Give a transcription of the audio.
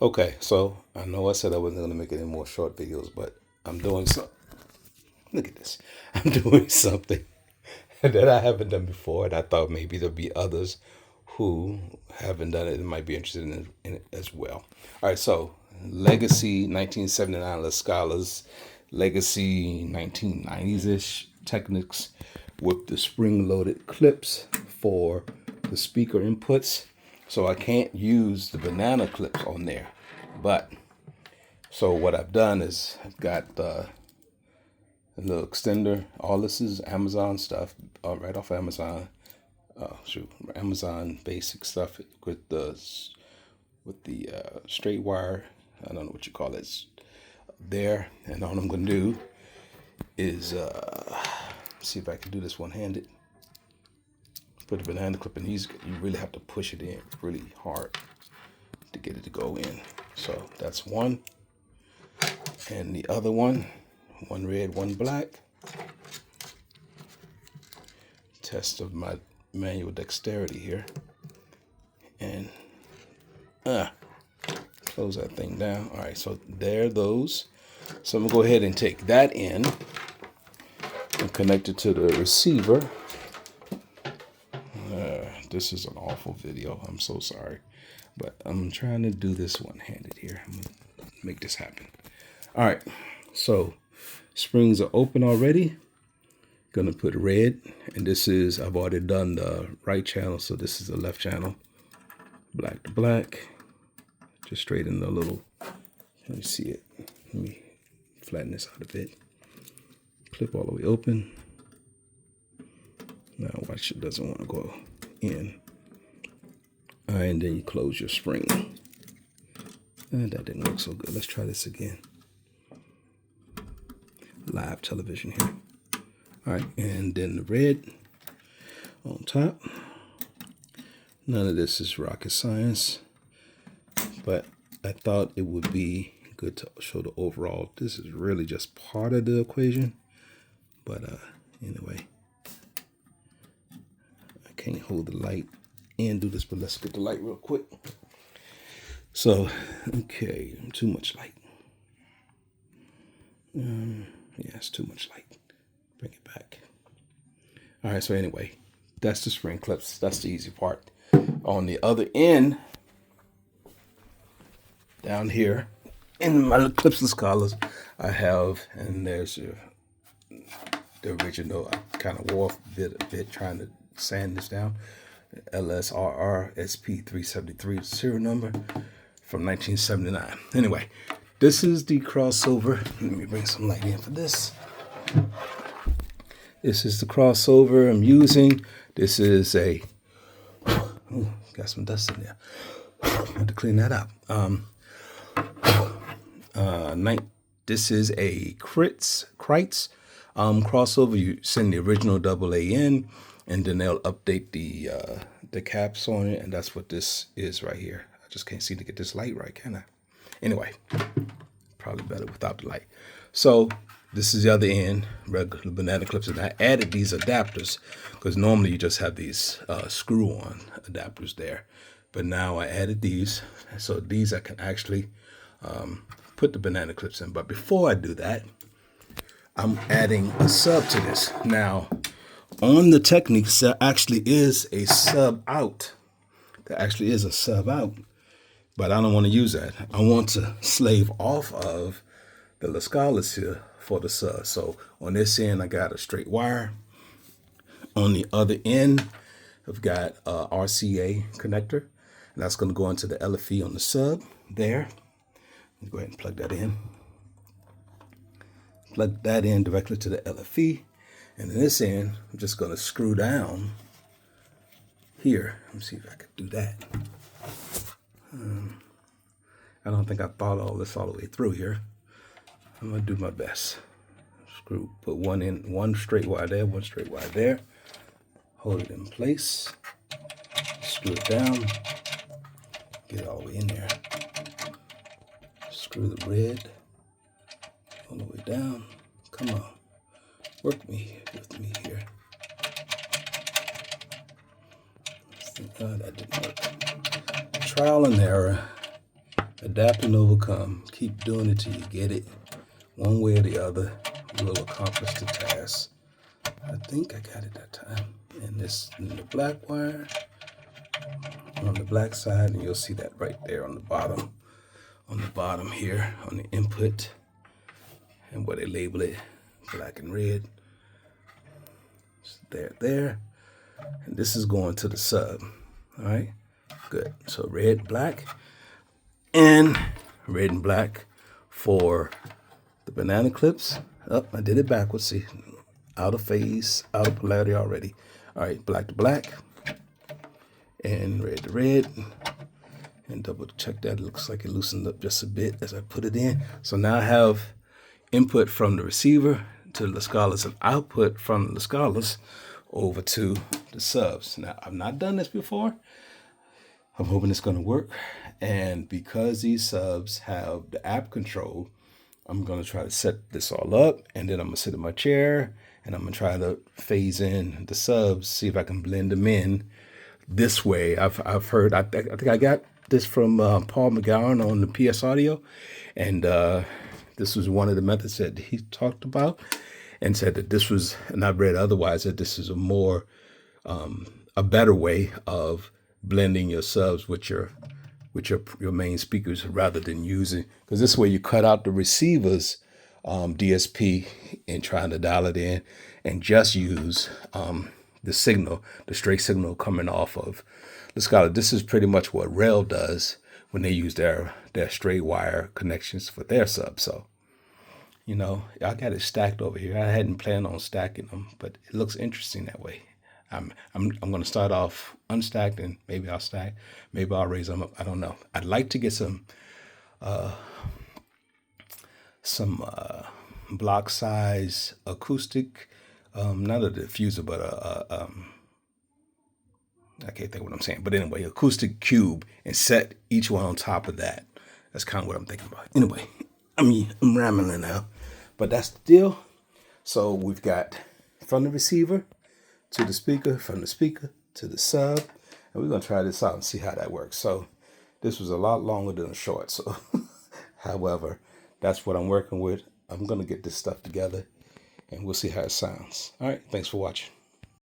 Okay, so I know I said I wasn't going to make any more short videos, but I'm doing some. Look at this. I'm doing something that I haven't done before, and I thought maybe there'll be others who haven't done it and might be interested in it as well. All right, so Legacy 1979 La Scala's Legacy 1990s ish Technics with the spring loaded clips for the speaker inputs. So I can't use the banana clips on there. But so what I've done is I've got a little extender. All this is Amazon stuff, right off Amazon. Amazon basic stuff with the straight wire. I don't know what you call it. There, and all I'm gonna do is see if I can do this one-handed. Put the banana clip in. These you really have to push it in really hard to get it to go in. So that's one, and the other one red, one black. Test of my manual dexterity here, and close that thing down. All right, so there those. So I'm gonna go ahead and take that in and connect it to the receiver. This is an awful video. I'm so sorry, but I'm trying to do this one-handed here. I'm gonna make this happen. All right, so springs are open already. Gonna put red, and this is, I've already done the right channel, so this is the left channel. Black to black. Just straighten the little, let me see it. Let me flatten this out a bit. Clip all the way open. Now watch, it doesn't want to go in. All right, and then you close your spring. And that didn't work so good. Let's try this again. Live television here. All right, and then the red on top. None of this is rocket science, but I thought it would be good to show the overall. This is really just part of the equation, but anyway, I can't hold the light and do this, but let's get the light real quick. So, okay, too much light. Yeah, it's too much light. Bring it back. All right, so anyway, that's the spring clips. That's the easy part. On the other end, down here, in my clips and scholars, I have, and there's the original. I kind of wore a bit trying to sand this down. LSRR SP373 serial number from 1979. Anyway, this is the crossover. Let me bring some light in for this. This is the crossover I'm using. This is a, got some dust in there. I have to clean that up. This is a Kreitz crossover. You send the original AA in, and then they'll update the caps on it, and that's what this is right here. I just can't seem to get this light right, can I? Anyway, probably better without the light. So this is the other end, regular banana clips, and I added these adapters because normally you just have these screw-on adapters there, but now I added these, so these I can actually put the banana clips in. But before I do that, I'm adding a sub to this. Now, on the Technics, there actually is a sub out. There actually is a sub out, but I don't want to use that. I want to slave off of the La Scalas here for the sub. So on this end, I got a straight wire. On the other end, I've got a RCA connector, and that's going to go into the LFE on the sub there. Go ahead and plug that in. Plug that in directly to the LFE. And in this end, I'm just going to screw down here. Let me see if I can do that. I don't think I thought all this all the way through here. I'm going to do my best. Put one in, one straight wire there, one straight wire there. Hold it in place. Screw it down. Get it all the way in there. Screw the red all the way down. Come on, work with me here. That didn't work. Trial and error. Adapt and overcome. Keep doing it till you get it. One way or the other will accomplish the task. I think I got it that time. And this in the black wire on the black side, and you'll see that right there on the bottom. On the bottom here, on the input, and where they label it, black and red. So there. And this is going to the sub. All right, good. So red, black, and red and black for the banana clips. Oh, I did it backwards. See, out of phase, out of polarity already. All right, black to black, and red to red. And double check that. It looks like it loosened up just a bit as I put it in. So now I have input from the receiver to the Lascalas and output from the Lascalas over to the subs. Now, I've not done this before. I'm hoping it's going to work. And because these subs have the app control, I'm going to try to set this all up. And then I'm going to sit in my chair and I'm going to try to phase in the subs, see if I can blend them in this way. I've heard, I think I got this from Paul McGowan on the PS Audio. And this was one of the methods that he talked about and said that this was, and I've read otherwise, that this is a more, a better way of blending your subs with your main speakers rather than using, because this way you cut out the receiver's DSP and trying to dial it in and just use the signal, the straight signal coming off of the Scala. This is pretty much what Rail does when they use their straight wire connections for their subs. So, you know, I got it stacked over here. I hadn't planned on stacking them, but it looks interesting that way. I'm going to start off unstacked and maybe I'll stack, maybe I'll raise them up. I don't know. I'd like to get some block size acoustic, not a diffuser, but I can't think of what I'm saying. But anyway, acoustic cube and set each one on top of that. That's kind of what I'm thinking about. Anyway, I'm rambling now, but that's the deal. So we've got from the receiver to the speaker, from the speaker to the sub, and we're going to try this out and see how that works. So this was a lot longer than a short. So, however, that's what I'm working with. I'm going to get this stuff together and we'll see how it sounds. All right. Thanks for watching.